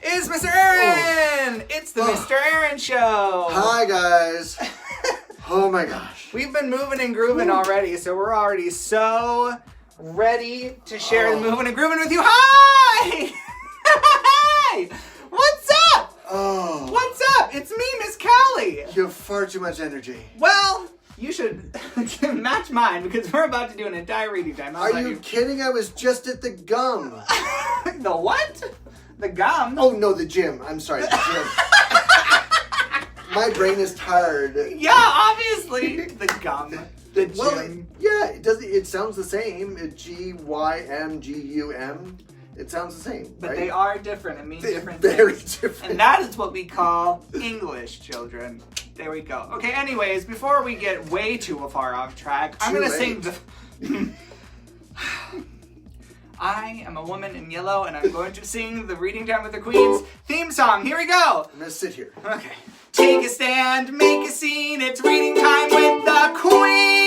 is Mr. Aaron! Oh. It's the Mr. Aaron Show! Hi, guys. Oh my gosh. We've been moving and grooving already, so we're already so ready to share the moving and grooving with you. Hi! Hi! What's up? Oh. What's up? It's me, Miss Cali. You have far too much energy. Well, you should match mine because we're about to do an entire reading time. Are you kidding? I was just at the gum. The what? The gum? Oh, no, the gym. I'm sorry, the gym. My brain is tired. Yeah, obviously. The gum. The gym. Well, yeah, it sounds the same. 𝐥𝐚𝐬𝐠𝐧. It sounds the same. But right? they are different and mean different very things. Different. And that is what we call English, children. There we go. Okay, anyways, before we get way too far off track, I'm going to sing the... I am a woman in yellow, and I'm going to sing the Reading Time with the Queens theme song. Here we go. I'm going to sit here. Okay. Take a stand, make a scene, it's reading time with the Queen!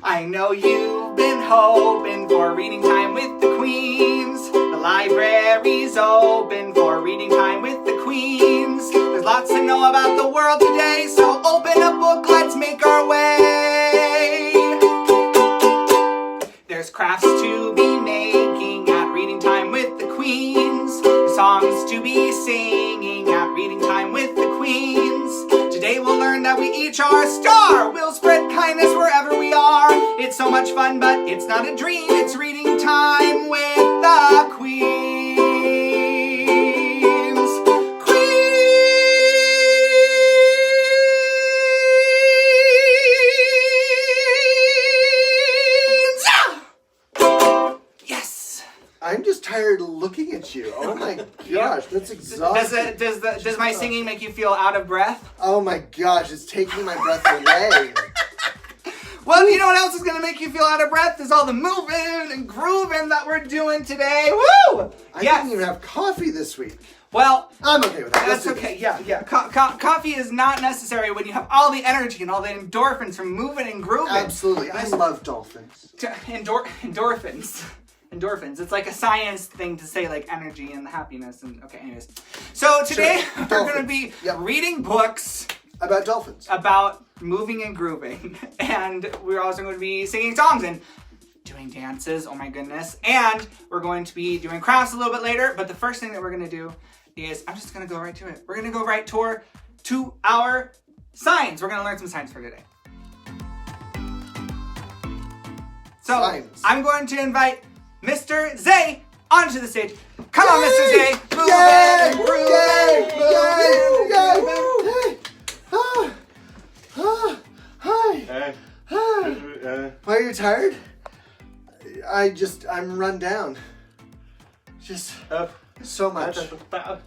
I know you've been hoping for reading time with the Queens. The library's open for reading time with the Queens. There's lots to know about the world today, so open a book, let's make our way. There's crafts to be making at reading time with the Queens. There's songs to be singing at reading time with the Queens. Today we'll learn that we each are a star. We'll spread kindness wherever we are. It's so much fun, but it's not a dream. It's reading time with the Queens. I'm just tired looking at you. Oh my gosh, that's exhausting. Does my singing make you feel out of breath? Oh my gosh, it's taking my breath away. Well, you know what else is going to make you feel out of breath? Is all the moving and grooving that we're doing today. Woo! I didn't even have coffee this week. Well, I'm okay with that. That's okay. Yeah. Coffee is not necessary when you have all the energy and all the endorphins from moving and grooving. Absolutely. I love dolphins. Endorphins. Endorphins. It's like a science thing to say like energy and happiness and okay, anyways. So today we're going to be reading books about dolphins. About moving and grooving. And we're also going to be singing songs and doing dances. Oh my goodness. And we're going to be doing crafts a little bit later, but the first thing that we're going to do is I'm just going to go right to it. We're going to go right to our signs. We're going to learn some signs for today. So signs. I'm going to invite Mr. Zae onto the stage. Come on, Mr. Zae. Move and groove. Hi. Why are you tired? I'm run down. Just so much. The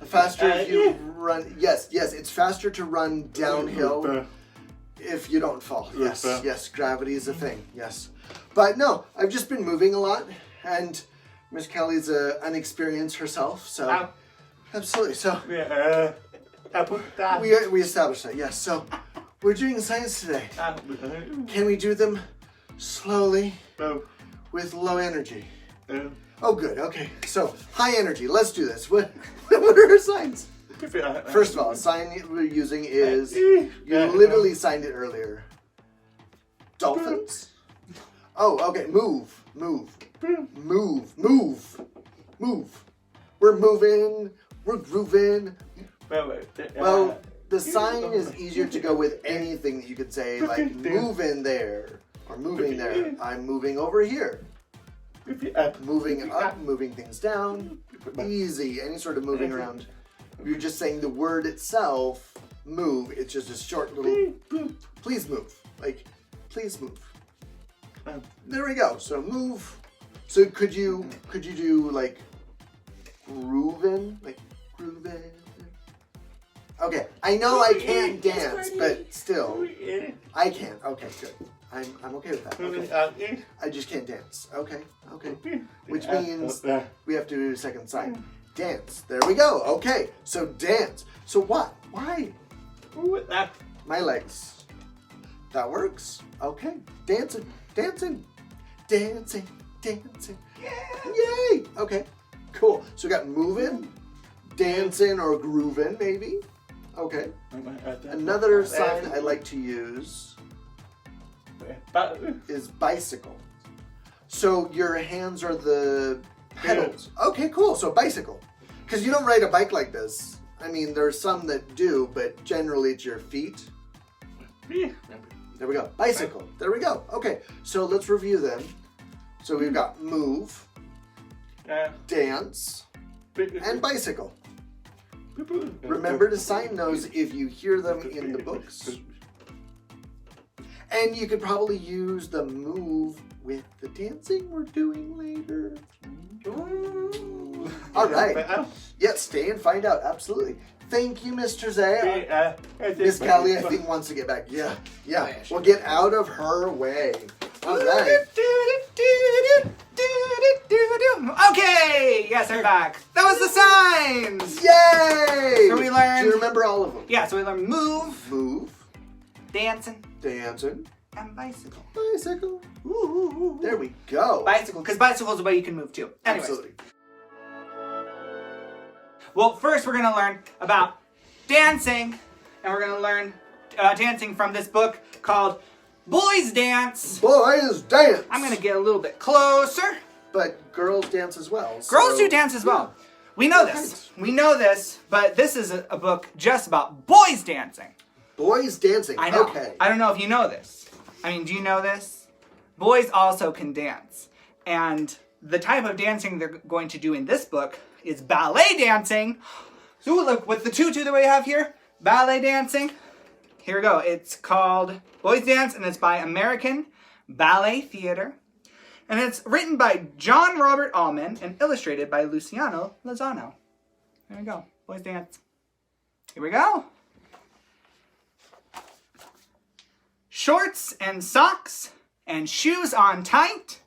faster you run. Yes, it's faster to run downhill if you don't fall. Yes, gravity is a thing. Yes. But no, I've just been moving a lot. And Miss Kelly's unexperienced herself, so absolutely. So we established that. Yes. So we're doing science today. Can we do them slowly with low energy? Oh, good. Okay. So high energy. Let's do this. What are our signs? First of all, a sign we're using is you literally signed it earlier. Dolphins. Oh, okay. Move. We're moving. We're grooving. Well, the sign is easier to go with anything that you could say, like moving there or moving there. I'm moving over here. Moving up, moving things down. Easy. Any sort of moving around. If you're just saying the word itself, move, it's just a short little please move. Like, please move. There we go. So move. So could you do like groovin? Like groovin? Okay, I know I can't dance, but still, I can. Okay, good. I'm okay with that. Okay. I just can't dance. Okay. Which means we have to do a second sign. Dance. There we go. Okay, so dance. So what? Why? My legs. That works. Okay. Dancing, dancing, dancing, dancing. Yeah. Yay! Okay, cool. So we got moving, dancing, or grooving, maybe. Okay. Another sign I like to use is bicycle. So your hands are the pedals. Okay, cool. So bicycle. Because you don't ride a bike like this. I mean, there's some that do, but generally it's your feet. There we go. Bicycle. There we go. Okay, so let's review them. So we've got move, dance, and bicycle. Remember to sign those if you hear them in the books. And you could probably use the move with the dancing we're doing later. Ooh. All right. Yeah, stay and find out. Absolutely. Thank you, Mr. Zae. Miss Cali, I think, wants to get back. Yeah. We'll get out of her way. All right. Okay, yes, I'm back. That was the signs. Yay! So we learned. Do you remember all of them? Yeah, so we learned move, dancing, and bicycle. Bicycle. Ooh. There we go. Bicycle, because bicycle is the way you can move too. Anyways. Absolutely. Well, first we're going to learn about dancing, and we're going to learn dancing from this book called Boys Dance. Boys Dance. I'm going to get a little bit closer. But girls dance as well. So. Girls do dance as well. We know this. We know this, but this is a book just about boys dancing. Boys dancing. I know. Okay. I don't know if you know this. I mean, do you know this? Boys also can dance. And the type of dancing they're going to do in this book is ballet dancing. So look, with the tutu that we have here, ballet dancing. Here we go. It's called Boys Dance, and it's by American Ballet Theater. And it's written by John Robert Allman and illustrated by Luciano Lozano. There we go. Boys Dance. Here we go. Shorts and socks and shoes on tight.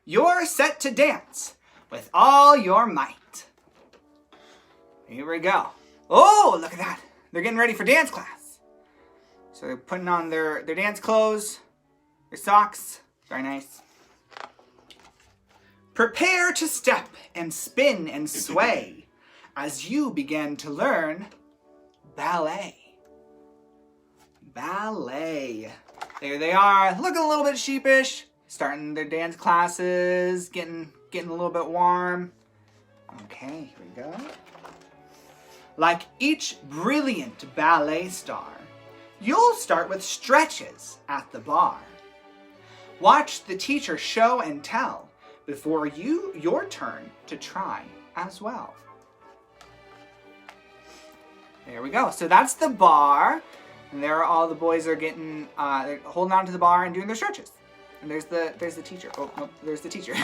You're set to dance with all your might. Here we go. Oh, look at that. They're getting ready for dance class. So they're putting on their dance clothes, their socks. Very nice. Prepare to step and spin and sway as you begin to learn ballet. Ballet. There they are, looking a little bit sheepish, starting their dance classes, getting a little bit warm. Okay, here we go. Like each brilliant ballet star, you'll start with stretches at the bar. Watch the teacher show and tell before your turn to try as well. There we go. So that's the bar, and there all the boys are getting they're holding on to the bar and doing their stretches. And there's the teacher. Oh nope, there's the teacher.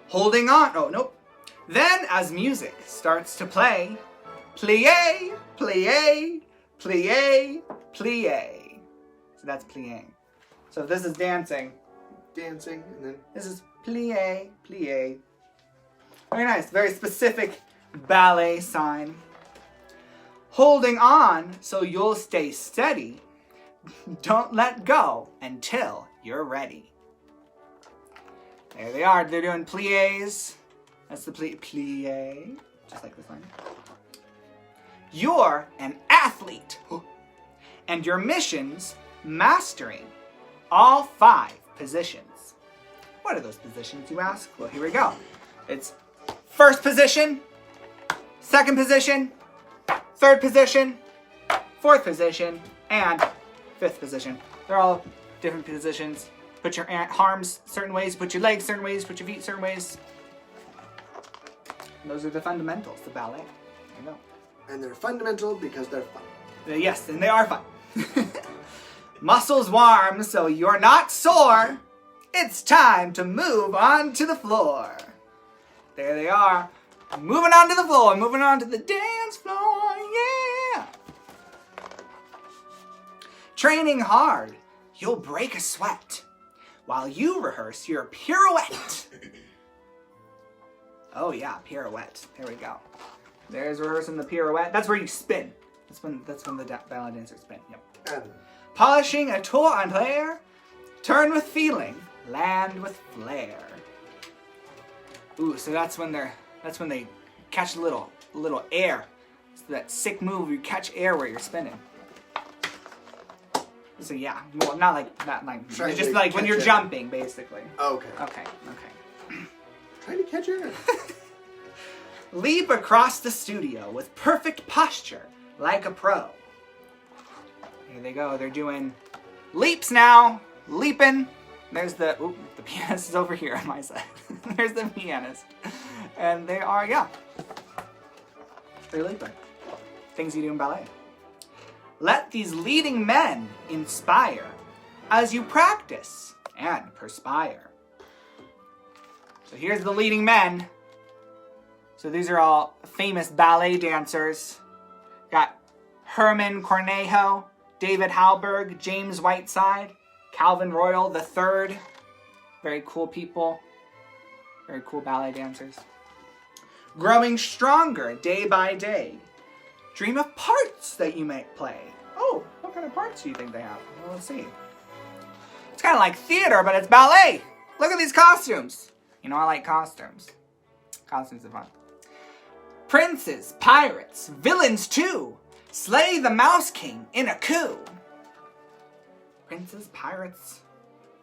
Holding on. Oh nope. Then as music starts to play, plie, plie, plie, plie. So that's plieing. So if this is dancing, and then this is plie, plie. Very nice, very specific ballet sign. Holding on so you'll stay steady. Don't let go until you're ready. There they are, they're doing plies. That's the plie, just like this line. You're an athlete, and your mission's mastering all 5 positions. What are those positions, you ask? Well, here we go. It's first position, second position, third position, fourth position, and fifth position. They're all different positions. Put your arms certain ways, put your legs certain ways, put your feet certain ways. And those are the fundamentals of ballet. There you go. And they're fundamental because they're fun. Yes, and they are fun. Muscles warm so you're not sore. It's time to move on to the floor. There they are. Moving on to the floor, moving on to the dance floor, yeah. Training hard, you'll break a sweat while you rehearse your pirouette. Oh yeah, pirouette. There we go. There's rehearsing the pirouette. That's where you spin. That's when the ballet dancers spin. Yep. And Polishing a tour on player, turn with feeling, land with flair. Ooh, so that's when they catch a little air. It's that sick move where you catch air where you're spinning. So yeah, well, not like that, like just like when you're jumping, basically. Okay. Okay. Trying to catch air. Leap across the studio with perfect posture, like a pro. Here they go. They're doing leaps now. Leaping. There's the pianist is over here on my side. There's the pianist, and they are they're leaping. Things you do in ballet. Let these leading men inspire as you practice and perspire. So here's the leading men. So these are all famous ballet dancers. Got Herman Cornejo, David Halberg, James Whiteside, Calvin Royal III. Very cool people. Very cool ballet dancers. Growing stronger day by day. Dream of parts that you might play. Oh, what kind of parts do you think they have? Well, let's see. It's kind of like theater, but it's ballet. Look at these costumes. You know I like costumes. Costumes are fun. Princes, pirates, villains too. Slay the Mouse King in a coup. Princes, pirates,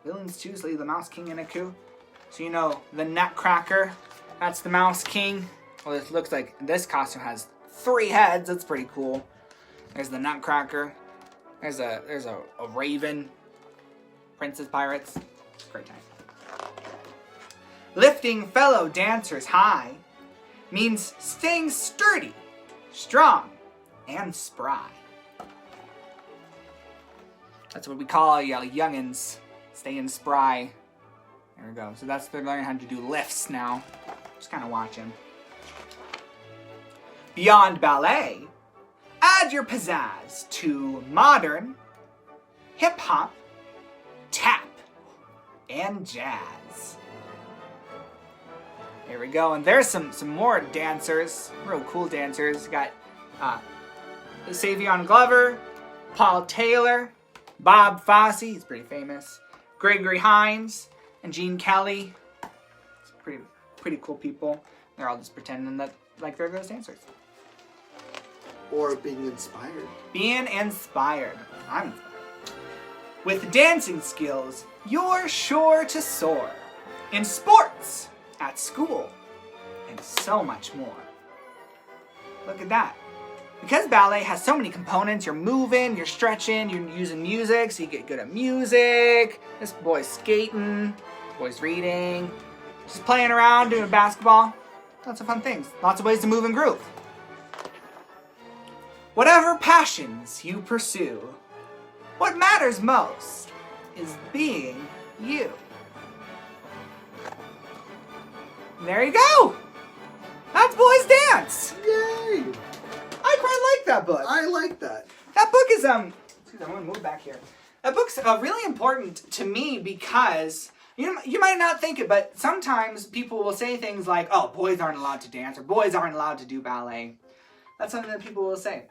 villains too. Slay the Mouse King in a coup. So you know the Nutcracker. That's the Mouse King. Well, it looks like this costume has 3 heads. That's pretty cool. There's the Nutcracker. There's a raven. Princes, pirates. Great time. Lifting fellow dancers high means staying sturdy, strong, and spry. That's what we call youngins, staying spry. There we go. So they're learning how to do lifts now. Just kind of watching. Beyond ballet, add your pizzazz to modern, hip-hop, tap, and jazz. There we go. And there's some more dancers, real cool dancers. Got Savion Glover, Paul Taylor, Bob Fosse, he's pretty famous, Gregory Hines, and Gene Kelly. It's pretty cool people. They're all just pretending that like they're those dancers. Or being inspired. Being inspired. I'm inspired. With dancing skills, you're sure to soar. In sports, at school, and so much more. Look at that. Because ballet has so many components, you're moving, you're stretching, you're using music, so you get good at music. This boy's skating, this boy's reading, just playing around, doing basketball. Lots of fun things. Lots of ways to move and groove. Whatever passions you pursue, what matters most is being you. There you go. That's Boys Dance. Yay! I quite like that book. I like that. That book is excuse me, I'm gonna move back here. That book's really important to me because you might not think it, but sometimes people will say things like, "Oh, boys aren't allowed to dance," or "Boys aren't allowed to do ballet." That's something that people will say.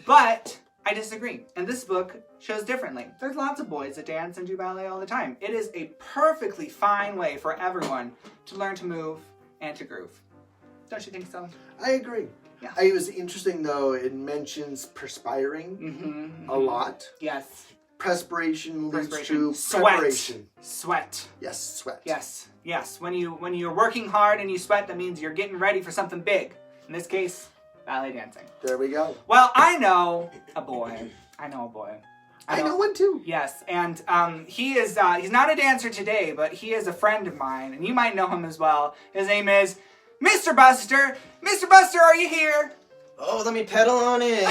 But I disagree, and this book shows differently. There's lots of boys that dance and do ballet all the time. It is a perfectly fine way for everyone to learn to move and to groove. Don't you think so? I agree. Yeah. It was interesting though, it mentions perspiring a lot. Yes. Perspiration leads to Sweat. preparation. Sweat. Yes, sweat. Yes. Yes. When you're working hard and you sweat, that means you're getting ready for something big. In this case, ballet dancing. There we go. Well, I know a boy. I know one too. Yes, and he is, he's not a dancer today, but he is a friend of mine, and you might know him as well. His name is Mr. Buster. Mr. Buster, are you here? Oh, let me pedal on in.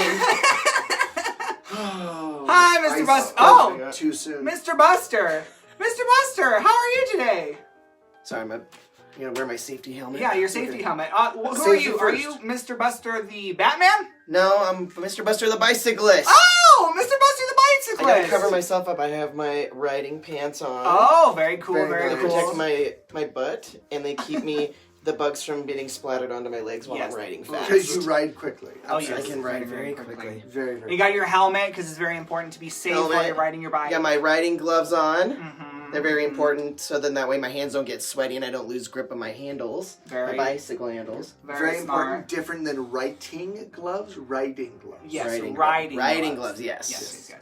Hi, Mr. Buster. Oh, too soon. Mr. Buster. Mr. Buster, how are you today? Sorry, I'm gonna wear my safety helmet. Yeah, your safety helmet. Who are you? Are you Mr. Buster the Batman? No, I'm Mr. Buster the bicyclist. Oh, Mr. Buster the bicyclist. I gotta cover myself up. I have my riding pants on. Oh, very cool, Very very They cool. protect my butt, and they keep me the bugs from getting splattered onto my legs while Yes. I'm riding fast. Because you ride quickly. Oh, I yes. can ride very quickly. Very, very. You got your helmet because it's very important to be safe while Helmet. you're riding your bike. I got my riding gloves on. Mhm. They're very important, so then that way my hands don't get sweaty and I don't lose grip of my handles. Very- My bicycle handles. smart. Very important. Different than writing gloves, riding gloves. Yes, Riding riding gloves, yes. Yes. You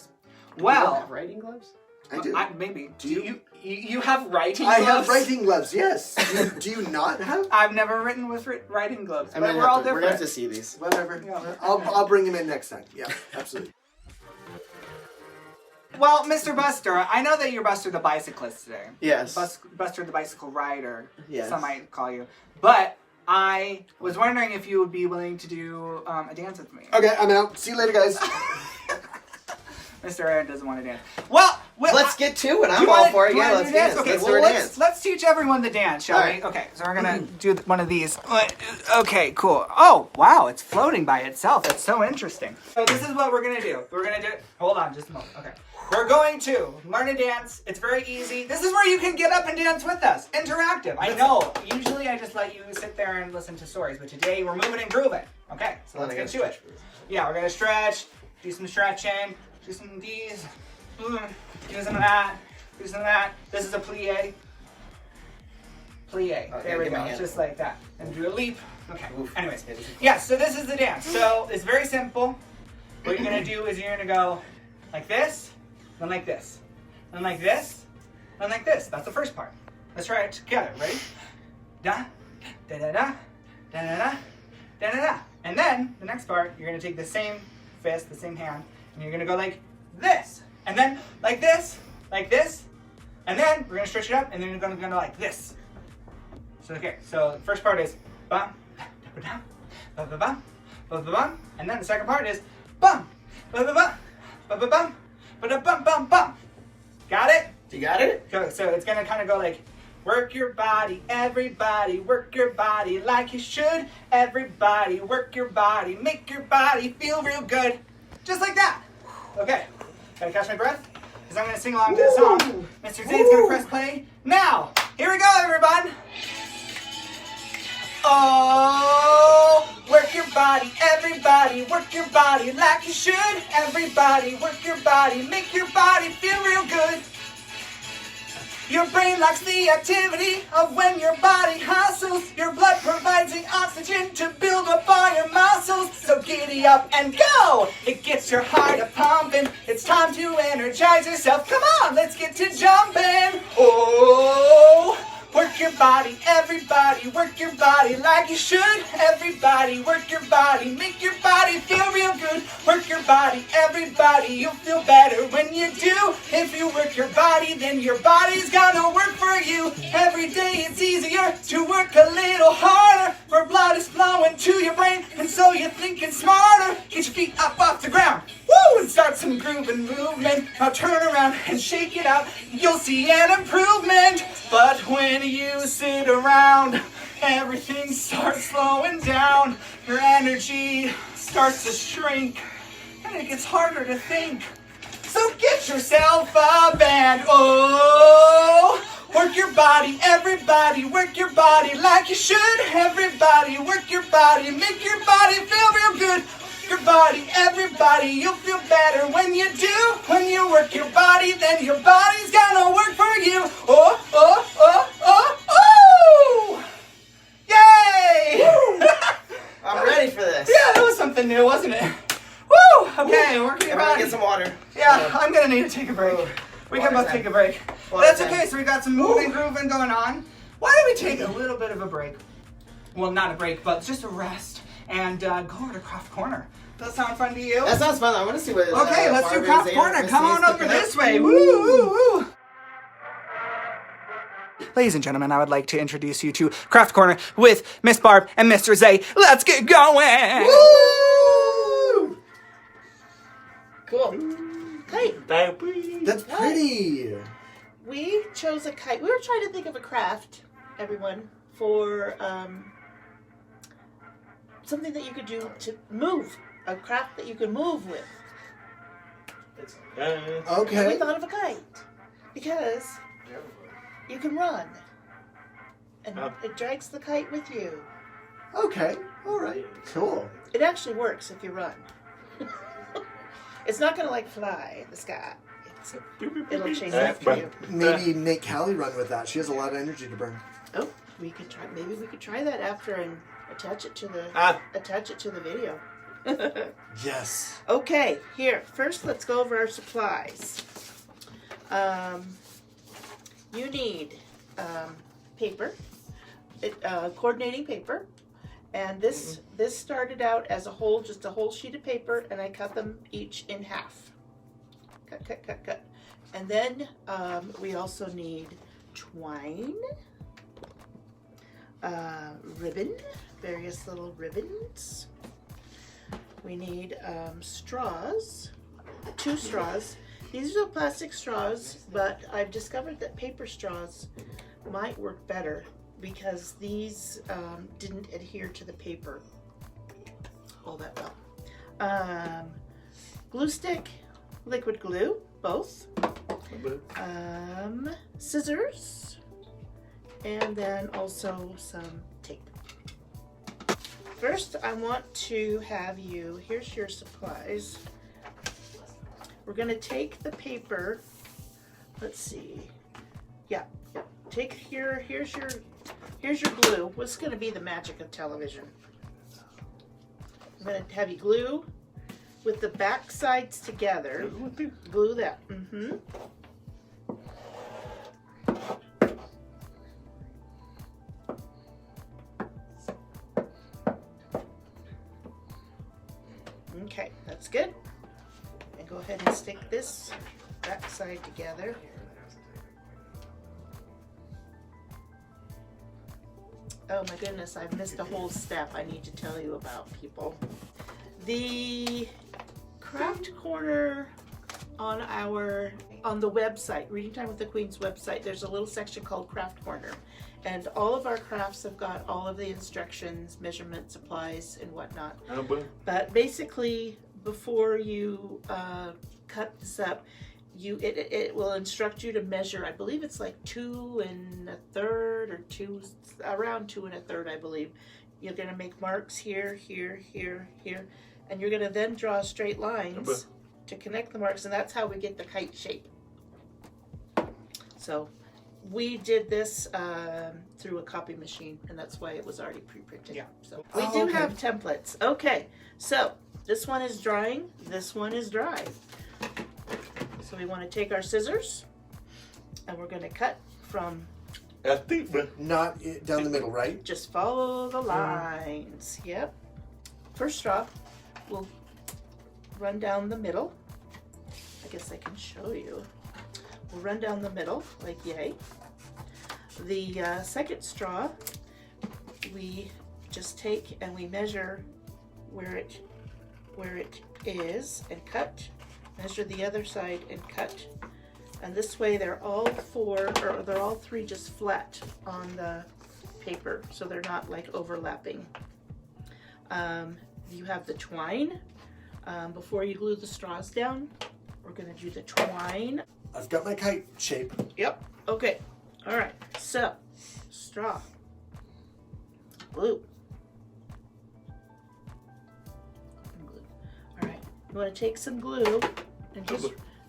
don't Well, have riding gloves? I do. maybe. Do you? You have writing I gloves? have writing gloves, yes. Do you not have? I've never written with writing gloves, I'm but gonna we're all have to, different. we're gonna have to see these. Whatever. Yeah. I'll bring him in next time. Yeah, absolutely. Well, Mr. Buster, I know that you're Buster the bicyclist today. Yes. Buster the bicycle rider, Yes. some might call you. But I was wondering if you would be willing to do a dance with me. Okay, I'm out. See you later, guys. Mr. Aaron doesn't want to dance. Well, Let's get to it. do I'm you all wanna- for it. do you Yeah, wanna let's do dance? dance. Okay, Let's well, do a let's dance. let's teach everyone the dance, shall All we? right. Okay, so we're gonna do one of these. Okay, cool. Oh, wow, it's floating by itself. That's so interesting. So this is what we're gonna do. We're gonna do. Hold on, just a moment. Okay, we're going to learn a dance. It's very easy. This is where you can get up and dance with us. Interactive. I know. Usually I just let you sit there and listen to stories, but today we're moving and grooving. Okay, so let's get to it. Yeah, we're gonna stretch. Do some stretching. Do some of these. Do some of that. Do some of that. This is a plie. Plie. Okay, There we get my go. hand. Just like that. And do a leap. Okay. Oof. Anyways. Yeah, so this is the dance. So it's very simple. What you're going to do is you're going to go like this, then like this, then like this, then like this. That's the first part. Let's try it together. Ready? Da, da da da, da da da, da da da. And then the next part, you're going to take the same fist, the same hand, and you're going to go like this. And then like this, and then we're gonna stretch it up, and then you're gonna go like this. So okay, so the first part is bum, ba-ba-dum, ba-ba-bum, ba-ba-bum, and then the second part is bum, ba-ba-bum, ba-ba-bum, ba-da-bum-bum-bum. Got it? You got it? So it's gonna kind of go like, work your body, everybody, work your body like you should. Everybody, work your body, make your body feel real good. Just like that. Okay, gotta catch my breath, because I'm gonna sing along to the song. Mr. Zane's gonna press play now. Here we go, everyone. Oh, work your body, everybody, work your body like you should. Everybody, work your body, make your body feel real good. Your brain likes the activity of when your body hustles. Your blood provides the oxygen to build up all your muscles. So giddy up and go. It gets your heart a pumping. It's time to energize yourself. Come on, let's get to jumping. Oh, work your body, everybody, work your body like you should. Everybody, work your body, make your body feel real good. Work your body, everybody, you'll feel better when you do. If you work your body, then your body's gonna work for you. Every day it's easier to work a little harder. For blood is flowing to your brain, and so you're thinking smarter. Get your feet up off the ground. Woo! And start some grooving movement. Now turn around and shake it out. You'll see an improvement. But when you sit around, everything starts slowing down. Your energy starts to shrink, and it gets harder to think. So get yourself up and oh, work your body, everybody, work your body like you should. Everybody, work your body, make your body feel real good. Your body, everybody, you'll feel better when you do. When you work your body, then your body's gonna work for you. Oh, oh, oh, oh, oh! Yay! I'm ready for this. Yeah, that was something new, wasn't it? Woo! Okay, working your Everyone body. get some water. Yeah, I'm gonna need to take a break. We can Water both time. take a break. But Water that's time. okay, so we got some moving grooving going on. Why don't we take a little bit of a break? Well, not a break, but just a rest and go over to Craft Corner. Does that sound fun to you? That sounds fun. I want to see what. Okay, let's do Barb Craft and Corner. Miss Come on Zane's over cooking up. this way. Woo, woo, woo. Ladies and gentlemen, I would like to introduce you to Craft Corner with Miss Barb and Mr. Zae. Let's get going. Woo! Cool. Kite. That's pretty. We chose a kite. We were trying to think of a craft, everyone, for something that you could do to move. A craft that you could move with. And we Okay. thought of a kite because you can run and it drags the kite with you. Okay, all right, cool. It actually works if you run. It's not gonna like fly in the sky. It'll chase after you. Maybe make Callie run with that. She has a lot of energy to burn. Oh, we could try. Maybe we could try that after and attach it to the video. Yes. Okay, here. First, let's go over our supplies. You need paper, coordinating paper, and this started out as just a whole sheet of paper, and I cut them each in half. Cut. And then we also need twine, ribbon, various little ribbons. We need straws, 2 straws. These are plastic straws, but I've discovered that paper straws might work better because these didn't adhere to the paper all that well. Glue stick, liquid glue, both. Scissors, and then also some tape. First, I want to have you, here's your supplies. We're going to take the paper, let's see, take here's your glue. What's going to be the magic of television? I'm going to have you glue with the back sides together. Glue that. Okay, that's good. And go ahead and stick this back side together. Oh my goodness, I've missed a whole step I need to tell you about, people. The craft corner on the website, Reading Time with the Queen's website, there's a little section called Craft Corner. And all of our crafts have got all of the instructions, measurement, supplies, and whatnot. But basically, before you cut this up, it will instruct you to measure. I believe it's like 2 1/3 or around 2 1/3, I believe. You're going to make marks here, here, here, here, and you're going to then draw straight lines to connect the marks, and that's how we get the kite shape. So we did this through a copy machine, and that's why it was already pre-printed. Yeah. So we do have templates. Okay, so this one is drying, this one is dry. So we want to take our scissors, and we're going to cut from... Not down the middle, right? Just follow the lines. Yep. First straw, we'll run down the middle. I guess I can show you. We'll run down the middle, like yay. The second straw, we just take and we measure where it is and cut. Measure the other side and cut. And this way they're all 3 just flat on the paper, so they're not like overlapping. You have the twine. Before you glue the straws down, we're going to do the twine. I've got my kite shape. Yep. Okay. All right. So, straw, glue. All right. You want to take some glue and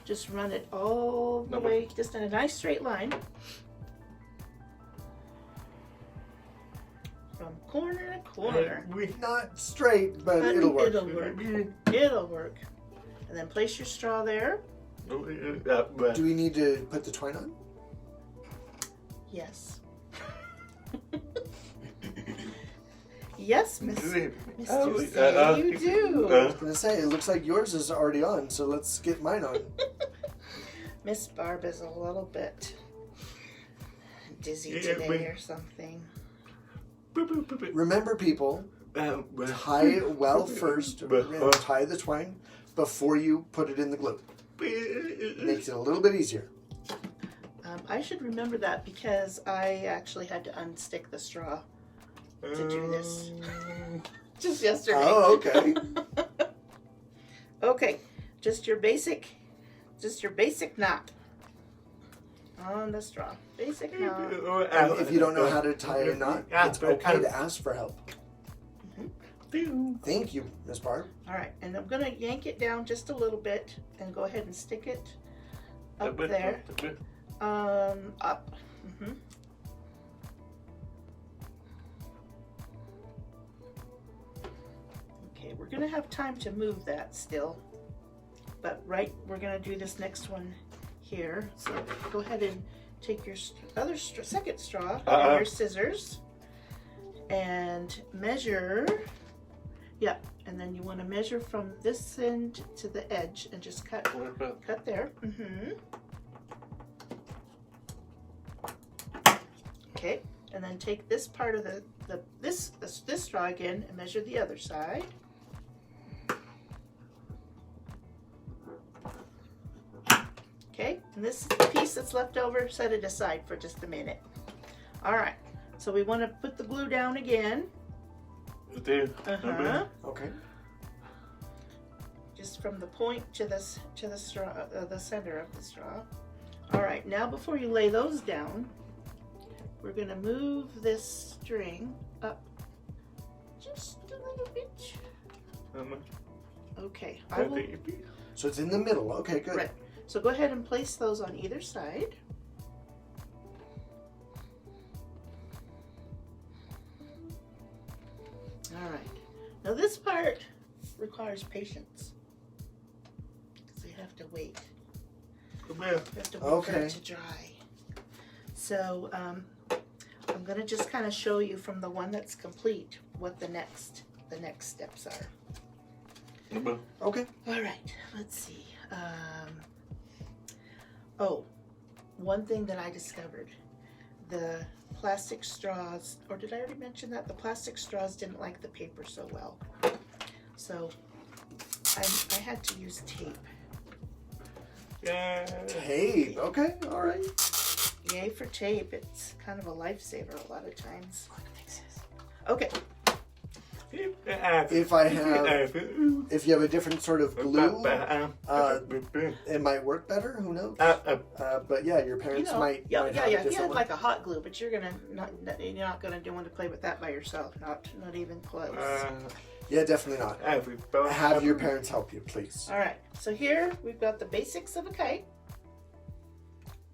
just run it all the way, just in a nice straight line. From corner to corner. Not straight, but it'll work. It'll work. It'll work. And then place your straw there. Do we need to put the twine on? Yes. Yes, Mr. Zae, you do. I was going to say, it looks like yours is already on, so let's get mine on. Miss Barb is a little bit dizzy today or something. Remember, people, tie it well first. Tie the twine before you put it in the glue. It makes it a little bit easier. I should remember that because I actually had to unstick the straw to do this just yesterday. Oh, okay. Okay, just your basic knot. On the straw. Basic knot. And if you don't know how to tie a knot, it's okay to ask for help. Thank you, Miss Barb. All right, and I'm gonna yank it down just a little bit and go ahead and stick it up there. Up. Okay, we're gonna have time to move that still, but we're gonna do this next one here. So go ahead and take your second straw and your scissors and measure. Yeah, and then you want to measure from this end to the edge and just cut there. Okay, and then take this part of this straw again and measure the other side. Okay, and this piece that's left over, set it aside for just a minute. All right, so we want to put the glue down again. Okay. Just from the point to the straw, the center of the straw. All right, now before you lay those down, we're gonna move this string up just a little bit. Okay. So it's in the middle. Okay, good. Right. So go ahead and place those on either side. All right. Now this part requires patience because you have to wait. You have to wait for it to dry. So I'm gonna just kind of show you from the one that's complete what the next steps are. Okay. All right. Let's see. Oh, one thing that I discovered, the plastic straws, or did I already mention that? The plastic straws didn't like the paper so well. So I had to use tape. Tape, okay, all right. Yay for tape. It's kind of a lifesaver a lot of times. Okay. If you have a different sort of glue, it might work better. Who knows? But yeah, your parents might. Yeah. You had like a hot glue, but you're not gonna do want to play with that by yourself. Not even close. Yeah, definitely not. Have your parents help you, please. All right. So here we've got the basics of a kite.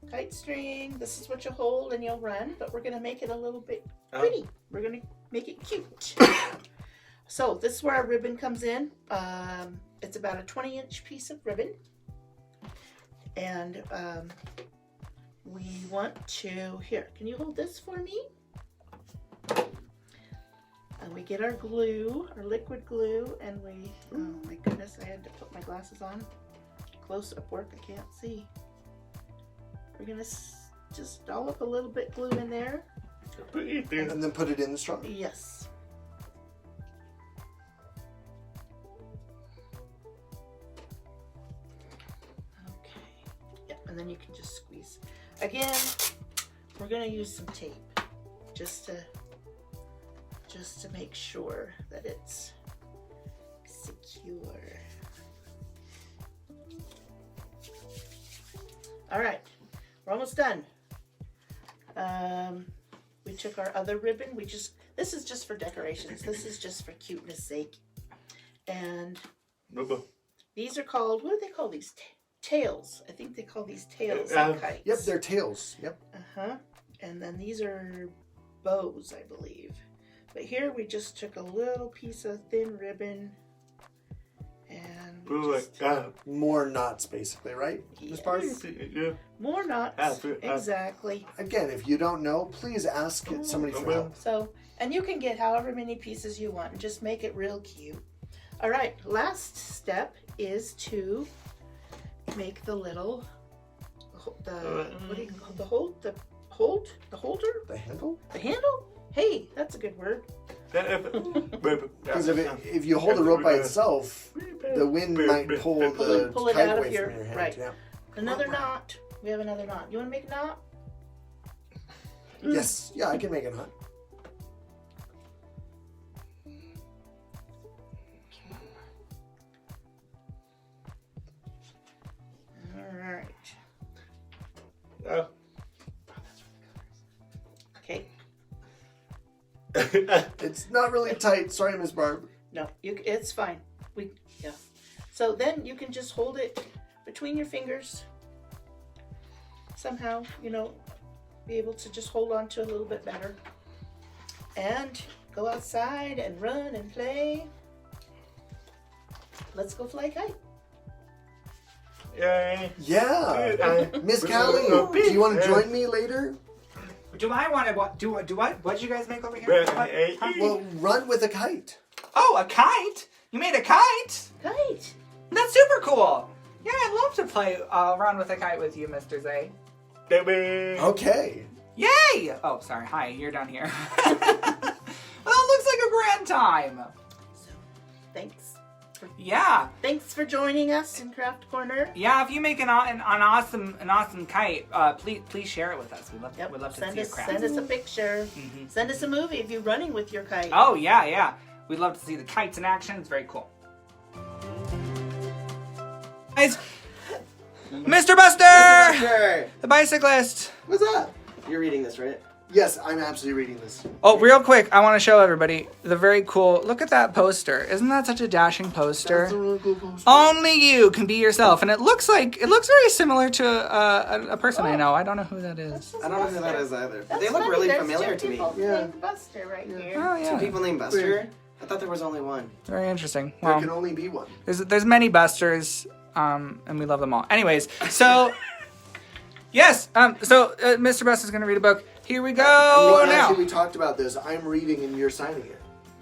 Kite string. This is what you hold and you'll run, but we're gonna make it a little bit pretty. We're gonna make it cute. So this is where our ribbon comes in. It's about a 20-inch piece of ribbon. And we want to, here, can you hold this for me? And we get our glue, our liquid glue, and we, oh my goodness, I had to put my glasses on. Close up work, I can't see. We're gonna just dollop a little bit glue in there. And then put it in the straw? Yes. And then you can just squeeze. Again, we're gonna use some tape just to make sure that it's secure. All right, we're almost done. We took our other ribbon. This is just for decorations. This is just for cuteness sake. And these are called, what do they call these? Tails. I think they call these tails of kites. Yep, they're tails. Yep. And then these are bows, I believe. But here we just took a little piece of thin ribbon and more knots, basically, right, Miss Barb? More knots, exactly. Again, if you don't know, please ask somebody for help. So, and you can get however many pieces you want and just make it real cute. All right, last step is to make the little, what do you call the holder? The handle? The handle? Hey, that's a good word. Because if you hold the rope by itself, the wind might pull the kite away from your hand. Right. Yeah. Another knot. We have another knot. You want to make a knot? Yes. Yeah, I can make a knot. It's not really tight. Sorry, Miss Barb. No, it's fine. Yeah. So then you can just hold it between your fingers. Somehow, be able to just hold on to it a little bit better. And go outside and run and play. Let's go fly a kite. Yeah. Miss Cali, do you want to join me later? Do I want to? Do what? What did you guys make over here? Well, run with a kite. Oh, a kite! You made a kite? Kite. That's super cool. Yeah, I'd love to play run with a kite with you, Mr. Zae. Okay. Yay! Oh, sorry. Hi, you're down here. Well, it looks like a grand time. So, thanks. Yeah. Thanks for joining us in Craft Corner. Yeah, if you make an awesome kite, please share it with us. We'd love to see your craft. Send us a picture. Mm-hmm. Send us a movie if you're running with your kite. Oh yeah. We'd love to see the kites in action. It's very cool. Guys, Mr. Buster, the bicyclist. What's up? You're reading this, right? Yes, I'm absolutely reading this. Oh, real quick, I want to show everybody the very cool. Look at that poster. Isn't that such a dashing poster? That's a really cool poster. Only you can be yourself, and it looks very similar to a person I know. I don't know who that is. I don't know who that is either. That's They look funny. really There's familiar two to me. people Yeah. named Buster right here. Oh yeah, Two people named Buster? I thought there was only one. very interesting. There Well, can only be one. there's many Busters, and we love them all. Anyways, so yes, Mr. Buster's gonna read a book. Here we go Well, now. actually, we talked about this. I'm reading and you're signing it.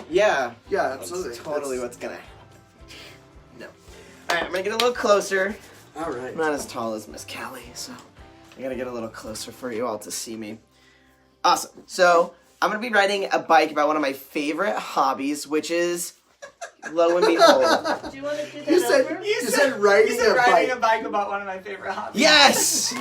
Yeah. Yeah, absolutely. That's totally That's- what's gonna... No. Alright, I'm gonna get a little closer. All right. I'm not as tall as Miss Cali, so I gotta get a little closer for you all to see me. Awesome. So, I'm gonna be riding a bike about one of my favorite hobbies, which is, lo and behold... Do you want to do that You said over? you said riding a bike. bike about one of my favorite hobbies. Yes!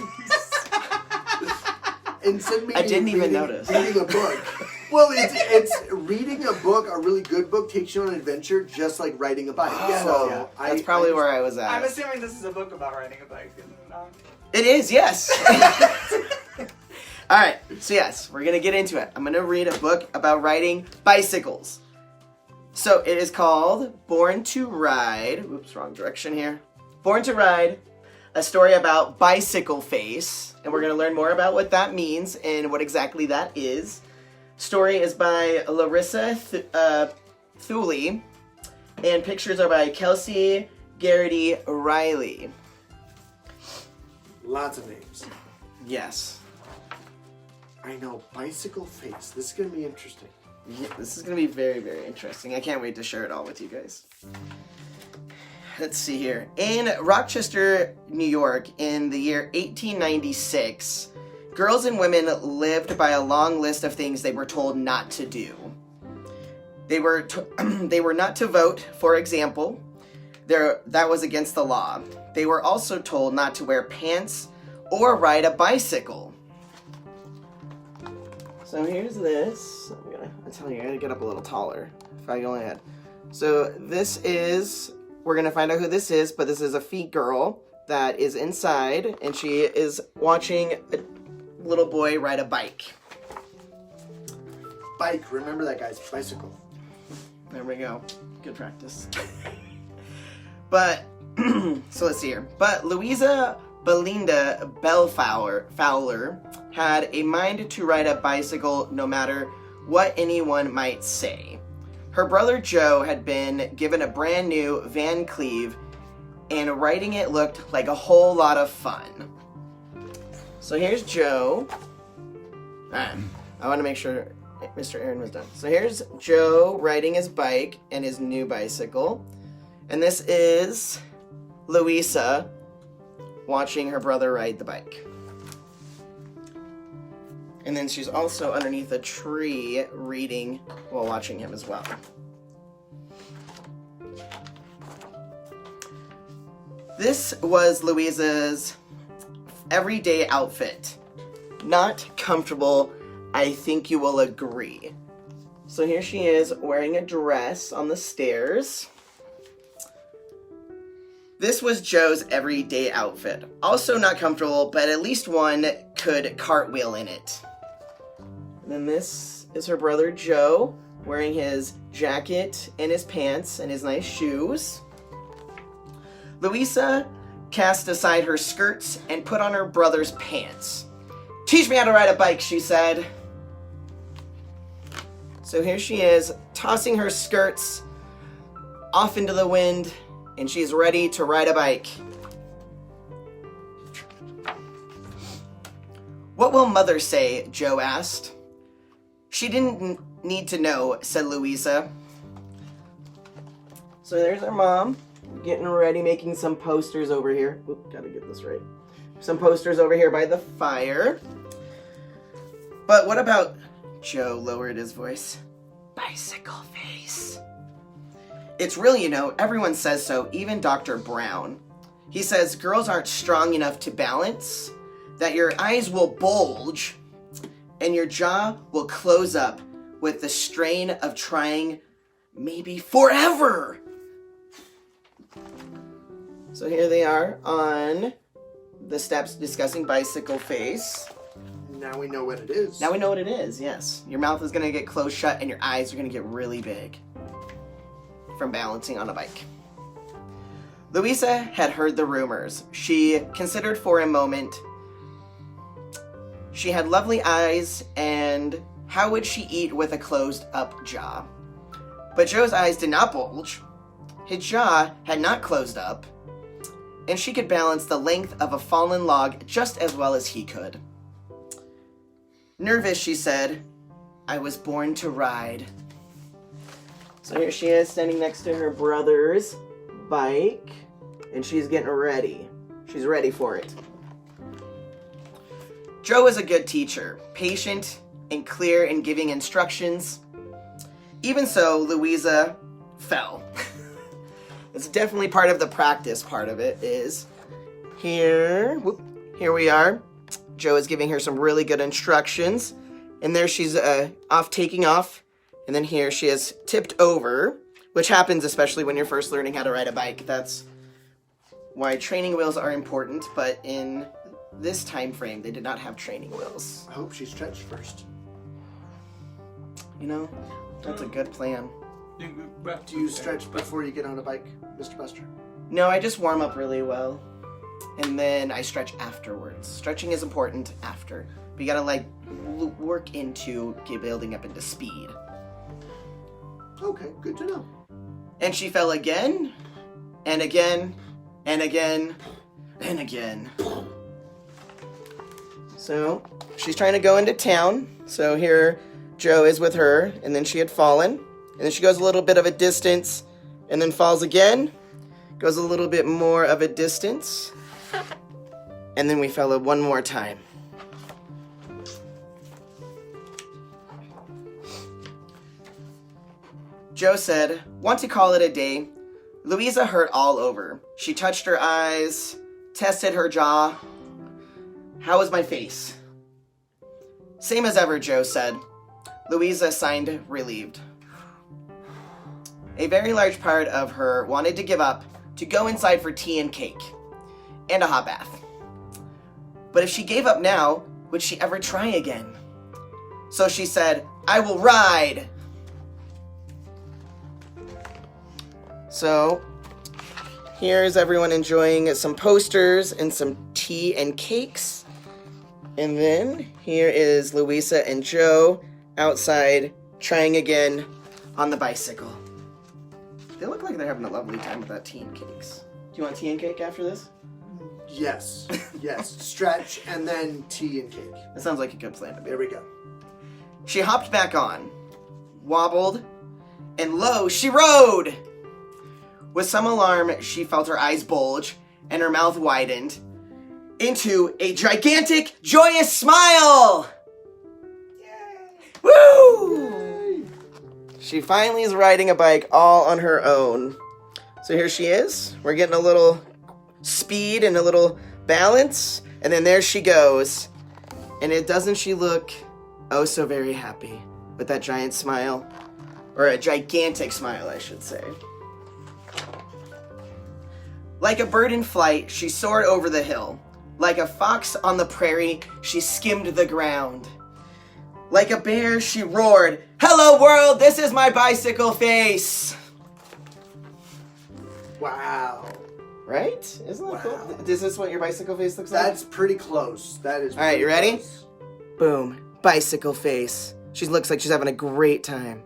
Instead of me I didn't even reading- notice. Reading a book. Well, it's reading a book. A really good book takes you on an adventure, just like riding a bike. Oh, So that's probably where I was at. I'm assuming this is a book about riding a bike. Isn't it not? It is, yes. Alright, so yes, we're gonna get into it. I'm gonna read a book about riding bicycles. So it is called Born to Ride. Oops, wrong direction here. Born to Ride, a story about bicycle face. And we're gonna learn more about what that means and what exactly that is. Story is by Larissa Theule. And pictures are by Kelsey, Garrity-Riley. Lots of names. Yes. I know. Bicycle face. This is gonna be interesting. Yeah, this is going to be very, very interesting. I can't wait to share it all with you guys. Let's see here. In Rochester, New York, in the year 1896, girls and women lived by a long list of things they were told not to do. They were not to vote, for example. That was against the law. They were also told not to wear pants or ride a bicycle. So here's this. I'm telling you, I gotta get up a little taller. If I only had. So this is, we're gonna find out who this is, but this is a feet girl that is inside, and she is watching a little boy ride a bike. Bike. Remember that, guys. Bicycle. There we go. Good practice. But, so let's see here. But Louisa Belinda Fowler had a mind to ride a bicycle no matter what anyone might say. Her brother Joe had been given a brand new Van Cleve, and riding it looked like a whole lot of fun. So here's Joe. Alright, I want to make sure Mr. Aaron was done. So here's Joe riding his bike and his new bicycle. And this is Louisa watching her brother ride the bike. And then she's also underneath a tree reading while watching him as well. This was Louisa's everyday outfit. Not comfortable, I think you will agree. So here she is wearing a dress on the stairs. This was Joe's everyday outfit. Also not comfortable, but at least one could cartwheel in it. And then this is her brother Joe, wearing his jacket and his pants and his nice shoes. Louisa cast aside her skirts and put on her brother's pants. "Teach me how to ride a bike," she said. So here she is, tossing her skirts off into the wind, and she's ready to ride a bike. "What will Mother say?" Joe asked. "She didn't need to know," said Louisa. So there's our mom, getting ready, making some posters over here. Oop, gotta get this right. Some posters over here by the fire. But what about, Joe lowered his voice, bicycle face? "It's really, everyone says so, even Dr. Brown. He says girls aren't strong enough to balance, that your eyes will bulge, and your jaw will close up with the strain of trying maybe forever." So here they are on the steps discussing bicycle face. Now we know what it is. Now we know what it is, yes. Your mouth is going to get closed shut and your eyes are going to get really big from balancing on a bike. Louisa had heard the rumors. She considered for a moment. She had lovely eyes, and how would she eat with a closed-up jaw? But Joe's eyes did not bulge. His jaw had not closed up, and she could balance the length of a fallen log just as well as he could. Nervous, she said, "I was born to ride." So here she is standing next to her brother's bike, and she's getting ready. She's ready for it. Joe was a good teacher, patient and clear in giving instructions. Even so, Louisa fell. It's definitely part of the practice part of it is here. Whoop, here we are. Joe is giving her some really good instructions. And there she's taking off. And then here she is tipped over, which happens especially when you're first learning how to ride a bike. That's why training wheels are important. But in this time frame, they did not have training wheels. I hope she stretched first. That's a good plan. Do you stretch before you get on a bike, Mr. Buster? No, I just warm up really well. And then I stretch afterwards. Stretching is important after. But you gotta work into building up into speed. Okay, good to know. And she fell again, and again, and again, and again. So she's trying to go into town. So here Joe is with her, and then she had fallen. And then she goes a little bit of a distance, and then falls again. Goes a little bit more of a distance. And then we fell one more time. Joe said, "Want to call it a day?" Louisa hurt all over. She touched her eyes, tested her jaw. "How is my face?" "Same as ever," Joe said. Louisa signed relieved. A very large part of her wanted to give up to go inside for tea and cake. And a hot bath. But if she gave up now, would she ever try again? So she said, "I will ride." So here's everyone enjoying some posters and some tea and cakes. And then here is Louisa and Joe outside trying again on the bicycle. They look like they're having a lovely time with that tea and cakes. Do you want tea and cake after this? Yes. Stretch and then tea and cake. That sounds like a good plan to me. There we go. She hopped back on, wobbled, and lo, she rode! With some alarm, she felt her eyes bulge and her mouth widened into a gigantic, joyous smile! Yay! Woo! Yay! She finally is riding a bike all on her own. So here she is. We're getting a little speed and a little balance, and then there she goes. And doesn't she look oh so very happy with that giant smile? Or a gigantic smile, I should say. Like a bird in flight, she soared over the hill. Like a fox on the prairie, she skimmed the ground. Like a bear, she roared, "Hello world, this is my bicycle face." Wow. Right? Isn't that cool? Is this what your bicycle face looks like? That's pretty close. That is. All right, you ready? Close. Boom. Bicycle face. She looks like she's having a great time.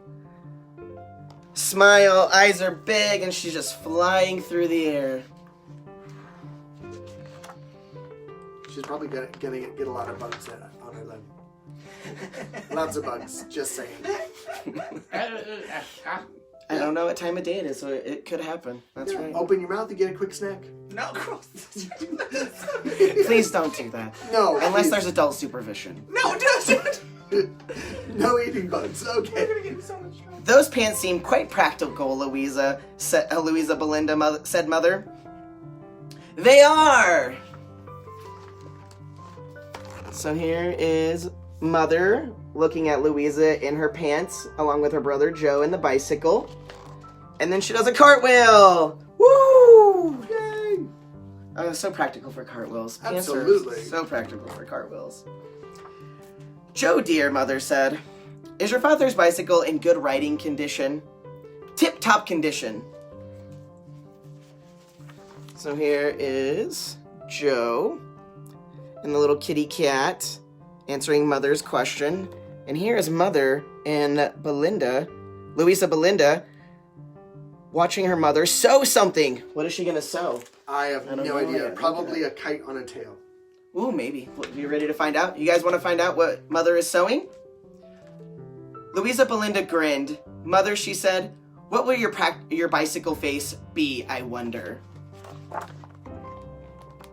Smile, eyes are big, and she's just flying through the air. She's probably gonna get a lot of bugs on her limb. Lots of bugs. Just saying. I don't know what time of day it is, so it could happen. That's right. Open your mouth and get a quick snack. No, gross. Please don't do that. No. Unless there's adult supervision. No, don't. No eating bugs. Okay. Those pants seem quite practical, Louisa Belinda said Mother. They are! So here is Mother looking at Louisa in her pants, along with her brother Joe and the bicycle. And then she does a cartwheel! Woo! Yay! So practical for cartwheels. Pants are Absolutely. so practical for cartwheels. Joe, dear, Mother said, is your father's bicycle in good riding condition? Tip-top condition. So here is Joe and the little kitty cat answering Mother's question. And here is Mother and Belinda, Louisa Belinda, watching her mother sew something. What is she going to sew? I have no idea. Probably a kite on a tail. Ooh, maybe. You ready to find out? You guys want to find out what Mother is sewing? Louisa Belinda grinned. Mother, she said, what will your bicycle face be, I wonder?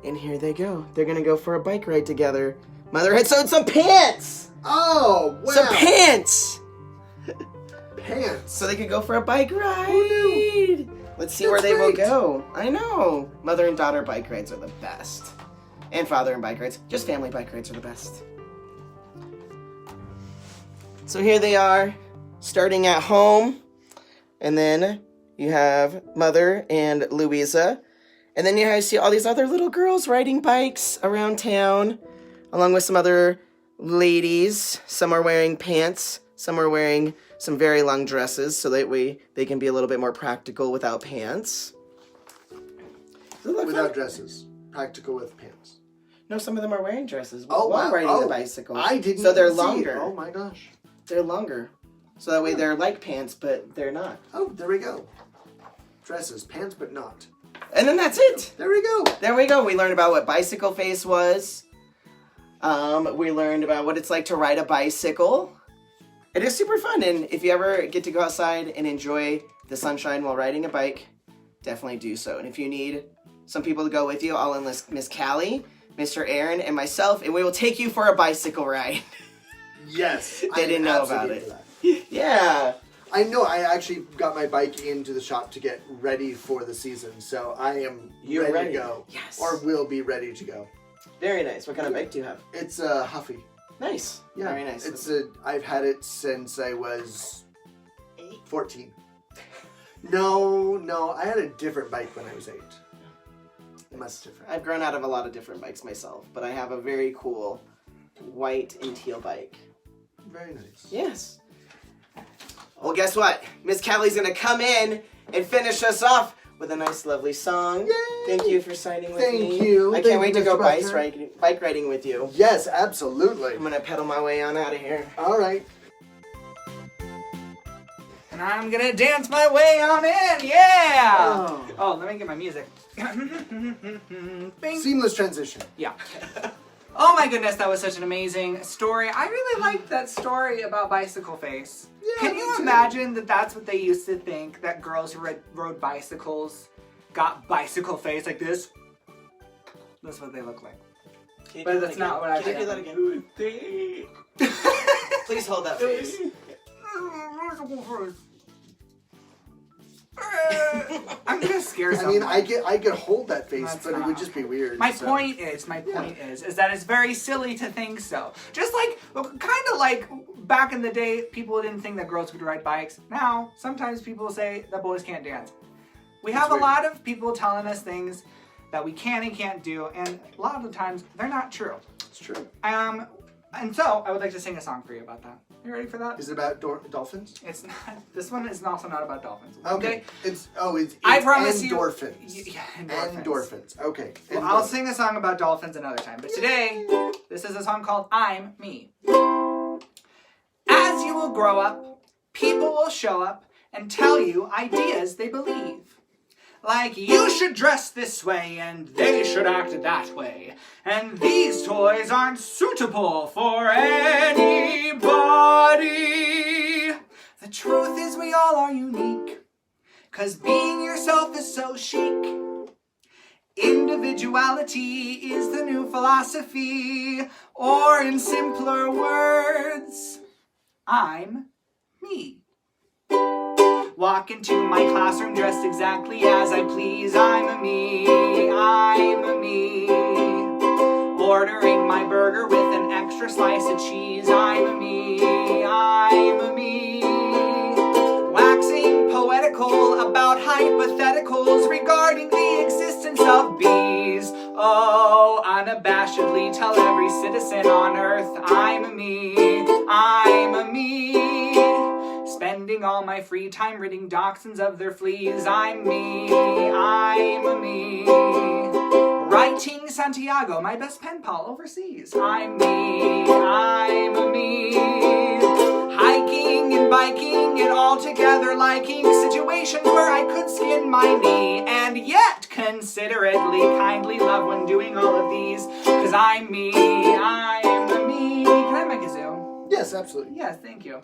And here they go. They're going to go for a bike ride together. Mother had sewed some pants! Oh, wow. Some pants! Pants. So they could go for a bike ride. Let's see where they will go. I know. Mother and daughter bike rides are the best. And father and bike rides. Just family bike rides are the best. So here they are, starting at home. And then you have Mother and Louisa. And then you guys see all these other little girls riding bikes around town, along with some other ladies. Some are wearing pants. Some are wearing some very long dresses, so that way they can be a little bit more practical without pants. Without dresses. Practical with pants. No, some of them are wearing dresses Oh, while wow. riding the bicycle. I didn't So they're even see. longer. Oh my gosh. They're longer. So that way they're like pants, but they're not. Oh, there we go. Dresses, pants, but not. And then that's it. There we go. There we go. We learned about what bicycle face was. We learned about what it's like to ride a bicycle. It is super fun, and if you ever get to go outside and enjoy the sunshine while riding a bike, definitely do so. And if you need some people to go with you, I'll enlist Miss Callie, Mr. Aaron, and myself, and we will take you for a bicycle ride. Yes. They didn't know about it. That. Yeah. I know. I actually got my bike into the shop to get ready for the season, so I am ready to go. Yes. Or will be ready to go. Very nice. What kind of bike do you have? It's a Huffy. Nice. Yeah. Very nice. I've had it since I was 14. No, I had a different bike when I was 8. Much different. I've grown out of a lot of different bikes myself, but I have a very cool white and teal bike. Very nice. Yes. Well, guess what? Miss Callie's gonna come in and finish us off with a nice, lovely song. Yay! Thank you for signing with me. Thank you. I can't wait to go bike riding with you. Yes, absolutely. I'm gonna pedal my way on out of here. All right. And I'm gonna dance my way on in, yeah! Oh, let me get my music. Bing. Seamless transition. Yeah. Oh my goodness, that was such an amazing story. I really liked that story about Bicycle Face. Yeah, Can me you too. imagine that that's what they used to think, that girls who rode bicycles got bicycle face like this? That's what they look like. But that's not what I Can you do that again? Please hold that face. I'm gonna scare I someone. mean, I could hold that face, That's but it not- would just be weird. My so. point is that it's very silly to think so. Just like, kind of like back in the day, people didn't think that girls could ride bikes. Now, sometimes people say that boys can't dance. We have a lot of people telling us things that we can and can't do, and a lot of the times they're not true. It's true. And so, I would like to sing a song for you about that. You ready for that? Is it about dolphins? It's not. This one is also not about dolphins. Okay. It's I promise endorphins. Yeah, Endorphins. Okay. Well, I'll sing a song about dolphins another time. But today, this is a song called I'm Me. As you will grow up, people will show up and tell you ideas they believe. Like you should dress this way and they should act that way. And these toys aren't suitable for anybody. The truth is we all are unique, 'cause being yourself is so chic. Individuality is the new philosophy, or in simpler words, I'm me. Walk into my classroom dressed exactly as I please. I'm a me, I'm a me. Ordering my burger with an extra slice of cheese. I'm a me, I'm a me. Waxing poetical about hypotheticals regarding the existence of bees. Oh, unabashedly tell every citizen on earth I'm a me, I'm a me. Spending all my free time ridding dachshunds of their fleas. I'm me, I'm a me. Writing Santiago, my best pen pal overseas. I'm me, I'm a me. Hiking and biking and all together liking situations where I could skin my knee. And yet considerately, kindly love when doing all of these. 'Cause I'm me, I'm a me. Can I have my kazoo? Yes, absolutely. Yes, thank you.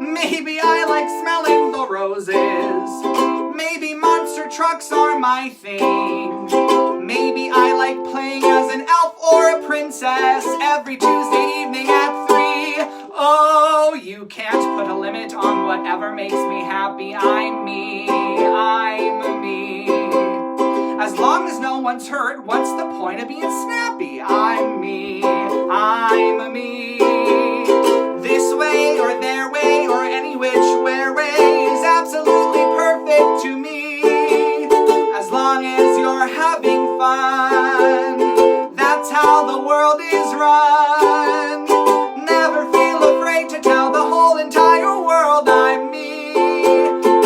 Maybe I like smelling the roses. Maybe monster trucks are my thing. Maybe I like playing as an elf or a princess every Tuesday evening at 3. Oh, you can't put a limit on whatever makes me happy. I'm me, I'm a me. As long as no one's hurt, what's the point of being snappy? I'm me, I'm a me. This way or their way or any which way is absolutely perfect to me. As long as you're having fun, that's how the world is run. Never feel afraid to tell the whole entire world I'm me,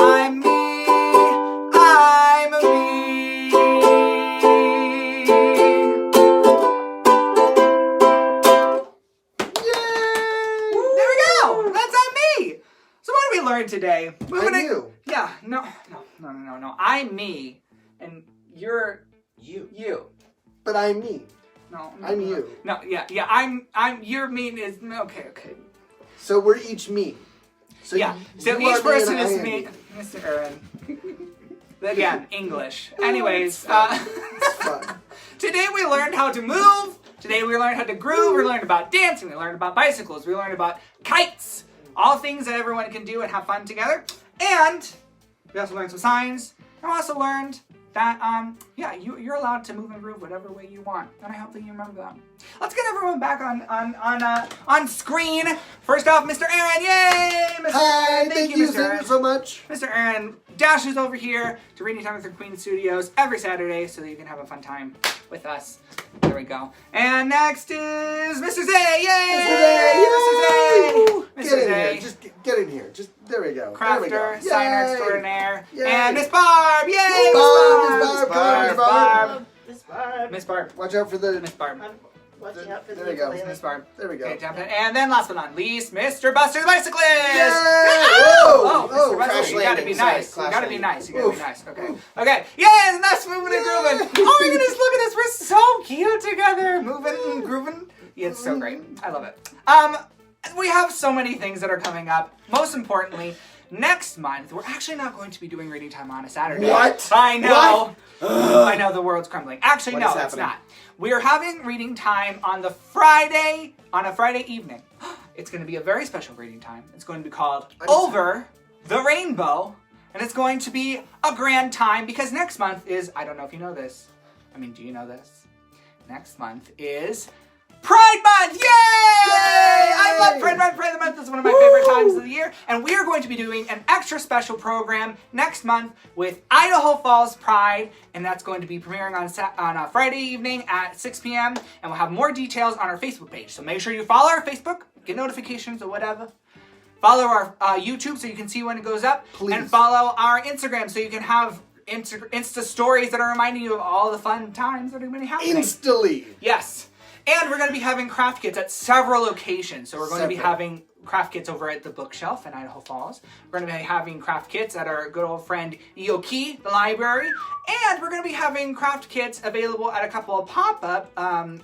I'm me, I'm a me. There we go! That's I'm me! So what did we learn today? I'm you. Yeah, no. I'm me, and you're you. But I'm me. No, I'm you. No, yeah. I'm your me is okay. So we're each me. So Yeah. So you are each person and I is am me, you. Mr. Aaron. Again, English. Anyways, It's fun. today we learned how to move. Today we learned how to groove. We learned about dancing. We learned about bicycles. We learned about kites. All things that everyone can do and have fun together. And we also learned some signs. And we also learned that, you're allowed to move and groove whatever way you want. And I hope that you remember that. Let's get everyone back on screen. First off, Mr. Aaron. Yay! Mr. Hi, Aaron. thank you Mr. Aaron. so much. Mr. Aaron dashes over here to Reading Time with the Queen Studios every Saturday so that you can have a fun time with us. There we go. And next is Mr. Zae. Yay! Mr. Zae! Get in here. Just get in here. Just there we go. Crafter, There we go. signer Yay! extraordinaire, Yay! and Miss Barb. Yay! Miss Barb, come on, Miss Barb. Miss Barb. Miss Barb. Watch out for the. Miss Barb. I'm watching out for There the we go. ukulele. Miss Barb. There we go. Okay, jump in. And then last but not least, Mr. Buster the Bicyclist. Yay! Oh, Whoa! Mr. Buster, crash you gotta be landing, sorry, nice. You crash gotta be landing. nice. You gotta be Oof. nice. Okay. Okay. Yeah, and that's Movin' and Groovin'. Oh my goodness, look at this. We're so cute together. Movin' and Groovin'. Yeah, it's so great. I love it. We have so many things that are coming up. Most importantly, next month, we're actually not going to be doing Reading Time on a Saturday. What? I know. I know the world's crumbling. Actually, What no, is it's happening? not. We're having Reading Time on a Friday evening. It's going to be a very special reading time. It's going to be called Over the Rainbow. And it's going to be a grand time because next month is, I don't know if you know this. I mean, do you know this? Next month is Pride Month! Yay! I love Pride Month. Pride Month is one of my favorite times of the year. And we are going to be doing an extra special program next month with Idaho Falls Pride. And that's going to be premiering on a Friday evening at 6 p.m. And we'll have more details on our Facebook page. So make sure you follow our Facebook, get notifications or whatever. Follow our YouTube so you can see when it goes up. Please. And follow our Instagram so you can have Insta stories that are reminding you of all the fun times that are going to be happening. Instantly. Yes. And we're going to be having craft kits at several locations. So we're going to be having craft kits over at the bookshelf in Idaho Falls. We're going to be having craft kits at our good old friend 𝐿𝐢𝐠𝐬𝐠, the library. And we're going to be having craft kits available at a couple of pop-up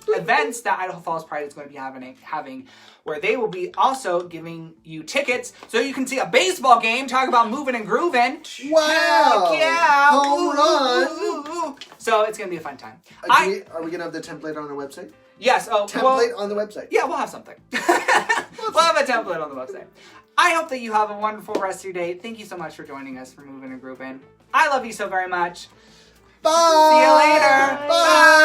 events that Idaho Falls Pride is going to be having, where they will be also giving you tickets so you can see a baseball game, talk about moving and grooving. Wow. Heck yeah. Home run. Ooh. So it's going to be a fun time. Are we going to have the template on our website? Yes. Oh, template on the website. Yeah, we'll have something. We'll have a template on the website. I hope that you have a wonderful rest of your day. Thank you so much for joining us for Movin and Groovin. I love you so very much. Bye. See you later. Bye.